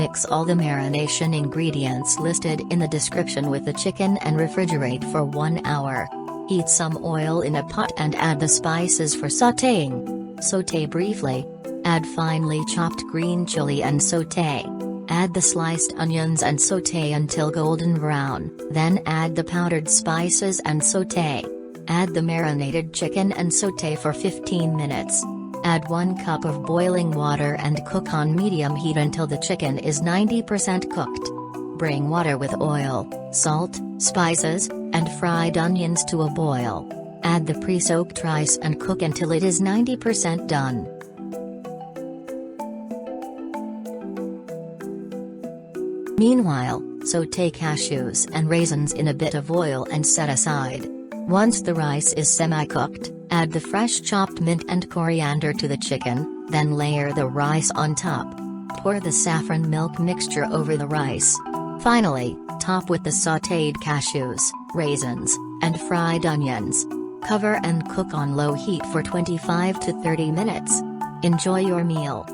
Mix all the marination ingredients listed in the description with the chicken and refrigerate for 1 hour. Heat some oil in a pot and add the spices for sautéing. Sauté briefly. Add finely chopped green chili and sauté. Add the sliced onions and sauté until golden brown, then add the powdered spices and sauté. Add the marinated chicken and sauté for 15 minutes. Add 1 cup of boiling water and cook on medium heat until the chicken is 90% cooked. Bring water with oil, salt, spices, and fried onions to a boil. Add the pre-soaked rice and cook until it is 90% done. Meanwhile, sauté cashews and raisins in a bit of oil and set aside. Once the rice is semi-cooked, add the fresh chopped mint and coriander to the chicken, then layer the rice on top. Pour the saffron milk mixture over the rice. Finally, top with the sautéed cashews, raisins, and fried onions. Cover and cook on low heat for 25 to 30 minutes. Enjoy your meal.